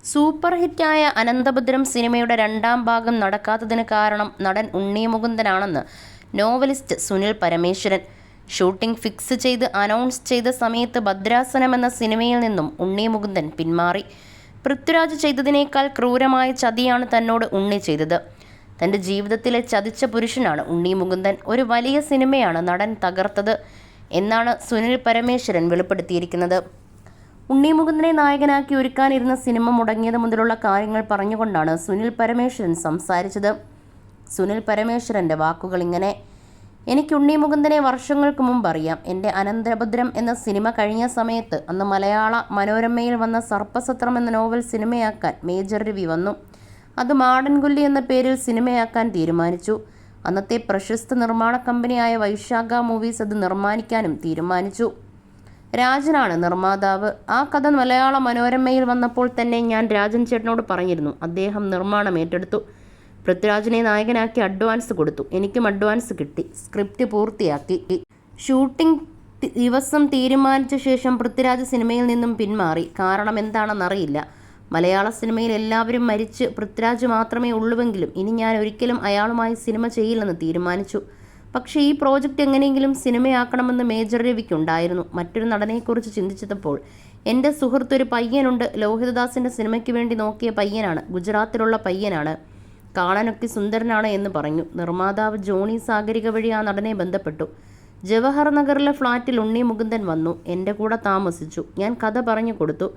Super ഹിറ്റായ Ananthabhadram സിനിമയുടെ രണ്ടാം ഭാഗം നടക്കാത്തതിന് കാരണം നടൻ ഉണ്ണി മുകുന്ദനാണെന്ന് novelist Sunil Parameswaran. Shooting fix ചെയ്ത് അനൗൺസ് ചെയ്ത സമയത്ത് ഭദ്രാസനം എന്ന സിനിമയിൽ നിന്നും ഉണ്ണി മുകുന്ദൻ പിന്മാറി. പൃഥ്വിരാജ് ചെയ്തതിനേക്കാൾ ക്രൂരമായ ചതിയാണ് തന്നോട് ഉണ്ണി ചെയ്തത്. തൻ്റെ ജീവിതത്തിലെ ചതിച്ച പുരുഷനാണ് ഉണ്ണി മുകുന്ദൻ. ഒരു വലിയ സിനിമയാണ് നടൻ തകർത്തത് എന്നാണ് സുനിൽ പരമേശ്വരൻ വെളിപ്പെടുത്തിയിരിക്കുന്നത്. ഉണ്ണി മുകുന്ദനെ നായകനാക്കി ഒരുക്കാനിരുന്ന സിനിമ മുടങ്ങിയത് മുതലുള്ള കാര്യങ്ങൾ പറഞ്ഞുകൊണ്ടാണ് സുനിൽ പരമേശ്വരൻ സംസാരിച്ചത്. സുനിൽ പരമേശ്വരൻ്റെ വാക്കുകൾ ഇങ്ങനെ: എനിക്ക് ഉണ്ണി മുകുന്ദനെ വർഷങ്ങൾക്ക് മുമ്പ് അറിയാം. എൻ്റെ അനന്തഭദ്രം എന്ന സിനിമ കഴിഞ്ഞ സമയത്ത് അന്ന് മലയാള മനോരമയിൽ വന്ന സർപ്പസത്രം എന്ന നോവൽ സിനിമയാക്കാൻ മേജർ രവി വന്നു. അത് മാടൻകൊല്ലി എന്ന പേരിൽ സിനിമയാക്കാൻ തീരുമാനിച്ചു. അന്നത്തെ പ്രശസ്ത നിർമ്മാണ കമ്പനിയായ വൈശാഖ മൂവീസ് അത് നിർമ്മാണിക്കാനും തീരുമാനിച്ചു. രാജനാണ് നിർമ്മാതാവ്. ആ കഥ മലയാള മനോരമയിൽ വന്നപ്പോൾ തന്നെ ഞാൻ രാജൻ ചേട്ടനോട് പറഞ്ഞിരുന്നു. അദ്ദേഹം നിർമ്മാണം ഏറ്റെടുത്തു. പൃഥ്വിരാജിനെ നായകനാക്കി അഡ്വാൻസ് കൊടുത്തു. എനിക്കും അഡ്വാൻസ് കിട്ടി. സ്ക്രിപ്റ്റ് പൂർത്തിയാക്കി. ഷൂട്ടിംഗ് ദിവസം തീരുമാനിച്ച ശേഷം പൃഥ്വിരാജ് സിനിമയിൽ നിന്നും പിന്മാറി. കാരണം എന്താണെന്നറിയില്ല. മലയാള സിനിമയിൽ എല്ലാവരും മരിച്ച് പൃഥ്വിരാജ് മാത്രമേ ഉള്ളുവെങ്കിലും ഇനി ഞാൻ ഒരിക്കലും അയാളുമായി സിനിമ ചെയ്യില്ലെന്ന് തീരുമാനിച്ചു. പക്ഷേ ഈ പ്രോജക്റ്റ് എങ്ങനെയെങ്കിലും സിനിമയാക്കണമെന്ന് മേജർ രവിക്കുണ്ടായിരുന്നു. മറ്റൊരു നടനെക്കുറിച്ച് ചിന്തിച്ചപ്പോൾ എൻ്റെ സുഹൃത്തൊരു പയ്യനുണ്ട്. ലോഹിതദാസിൻ്റെ സിനിമയ്ക്ക് വേണ്ടി നോക്കിയ പയ്യനാണ്. ഗുജറാത്തിലുള്ള പയ്യനാണ്. കാണാനൊക്കെ സുന്ദരനാണ് എന്ന് പറഞ്ഞു. നിർമ്മാതാവ് ജോണി സാഗരിക വഴി ആ നടനെ ബന്ധപ്പെട്ടു. ജവഹർ നഗറിലെ ഫ്ലാറ്റിൽ ഉണ്ണി മുകുന്ദൻ വന്നു. എൻ്റെ കൂടെ താമസിച്ചു. ഞാൻ കഥ പറഞ്ഞു കൊടുത്തു.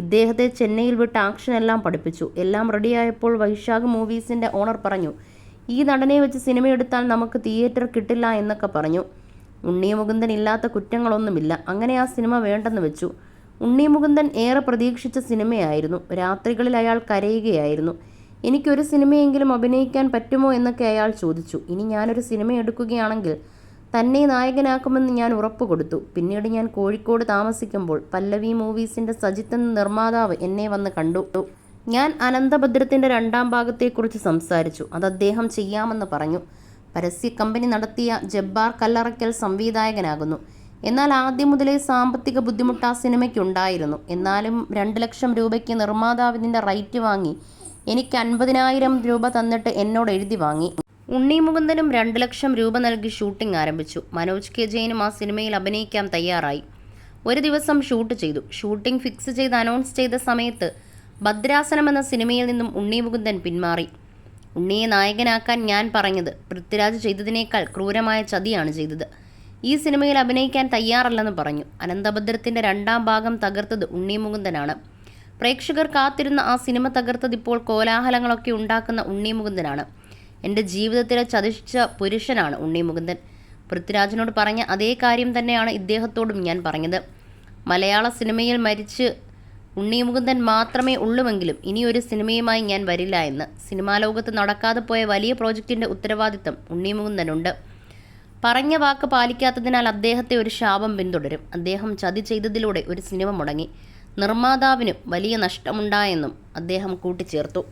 ഇദ്ദേഹത്തെ ചെന്നൈയിൽ വിട്ട് ആക്ഷൻ എല്ലാം പഠിപ്പിച്ചു. എല്ലാം റെഡിയായപ്പോൾ വൈശാഖ് മൂവീസിൻ്റെ ഓണർ പറഞ്ഞു, ഈ നടനെ വെച്ച് സിനിമയെടുത്താൽ നമുക്ക് തിയേറ്റർ കിട്ടില്ല എന്നൊക്കെ പറഞ്ഞു. ഉണ്ണി മുകുന്ദൻ ഇല്ലാത്ത കുറ്റങ്ങളൊന്നുമില്ല. അങ്ങനെ ആ സിനിമ വേണ്ടെന്ന് വെച്ചു. ഉണ്ണി മുകുന്ദൻ ഏറെ പ്രതീക്ഷിച്ച സിനിമയായിരുന്നു. രാത്രികളിൽ അയാൾ കരയുകയായിരുന്നു. എനിക്കൊരു സിനിമയെങ്കിലും അഭിനയിക്കാൻ പറ്റുമോ എന്നൊക്കെ അയാൾ ചോദിച്ചു. ഇനി ഞാനൊരു സിനിമ എടുക്കുകയാണെങ്കിൽ തന്നെ നായകനാക്കുമെന്ന് ഞാൻ ഉറപ്പ് കൊടുത്തു. പിന്നീട് ഞാൻ കോഴിക്കോട് താമസിക്കുമ്പോൾ പല്ലവി മൂവീസിൻ്റെ സജിത്ത് എന്ന നിർമ്മാതാവ് എന്നെ വന്ന് കണ്ടു. ഞാൻ അനന്തഭദ്രത്തിൻ്റെ രണ്ടാം ഭാഗത്തെക്കുറിച്ച് സംസാരിച്ചു. അത് അദ്ദേഹം ചെയ്യാമെന്ന് പറഞ്ഞു. പരസ്യ കമ്പനി നടത്തിയ ജബ്ബാർ കല്ലറയ്ക്കൽ സംവിധായകനാകുന്നു. എന്നാൽ ആദ്യം മുതലേ സാമ്പത്തിക ബുദ്ധിമുട്ട് ആ സിനിമയ്ക്കുണ്ടായിരുന്നു. എന്നാലും 2 ലക്ഷം രൂപയ്ക്ക് നിർമ്മാതാവിൻ്റെ റൈറ്റ് വാങ്ങി എനിക്ക് 50,000 രൂപ തന്നിട്ട് എന്നോട് എഴുതി വാങ്ങി. ഉണ്ണി മുകുന്ദനും 2 ലക്ഷം രൂപ നൽകി ഷൂട്ടിംഗ് ആരംഭിച്ചു. മനോജ് കെ ജെയിനും ആ സിനിമയിൽ അഭിനയിക്കാൻ തയ്യാറായി. ഒരു ദിവസം ഷൂട്ട് ചെയ്തു. ഷൂട്ടിംഗ് ഫിക്സ് ചെയ്ത് അനൗൺസ് ചെയ്ത സമയത്ത് ഭദ്രാസനം എന്ന സിനിമയിൽ നിന്നും ഉണ്ണി മുകുന്ദൻ പിന്മാറി. ഉണ്ണിയെ നായകനാക്കാൻ ഞാൻ പറഞ്ഞത് പൃഥ്വിരാജ് ചെയ്തതിനേക്കാൾ ക്രൂരമായ ചതിയാണ് ചെയ്തത്. ഈ സിനിമയിൽ അഭിനയിക്കാൻ തയ്യാറല്ലെന്ന് പറഞ്ഞു. അനന്തഭദ്രത്തിൻ്റെ രണ്ടാം ഭാഗം തകർത്തത് ഉണ്ണി മുകുന്ദനാണ്. പ്രേക്ഷകർ കാത്തിരുന്ന ആ സിനിമ തകർത്തത് ഇപ്പോൾ കോലാഹലങ്ങളൊക്കെ ഉണ്ടാക്കുന്ന ഉണ്ണി മുകുന്ദനാണ്. എൻ്റെ ജീവിതത്തിലെ ചതിച്ച പുരുഷനാണ് ഉണ്ണി മുകുന്ദൻ. പൃഥ്വിരാജിനോട് പറഞ്ഞ അതേ കാര്യം തന്നെയാണ് ഇദ്ദേഹത്തോടും ഞാൻ പറഞ്ഞത്. മലയാള സിനിമയിൽ മരിച്ച് ഉണ്ണി മുകുന്ദൻ മാത്രമേ ഉള്ളുവെങ്കിലും ഇനിയൊരു സിനിമയുമായി ഞാൻ വരില്ല എന്ന്. സിനിമാ ലോകത്ത് നടക്കാതെ പോയ വലിയ പ്രോജക്റ്റിൻ്റെ ഉത്തരവാദിത്തം ഉണ്ണി മുകുന്ദനുണ്ട്. പറഞ്ഞ വാക്ക് പാലിക്കാത്തതിനാൽ അദ്ദേഹത്തെ ഒരു ശാപം പിന്തുടരും. അദ്ദേഹം ചതി ചെയ്തതിലൂടെ ഒരു സിനിമ മുടങ്ങി. നിർമ്മാതാവിന് വലിയ നഷ്ടമുണ്ടായെന്നും അദ്ദേഹം കൂട്ടിച്ചേർത്തു.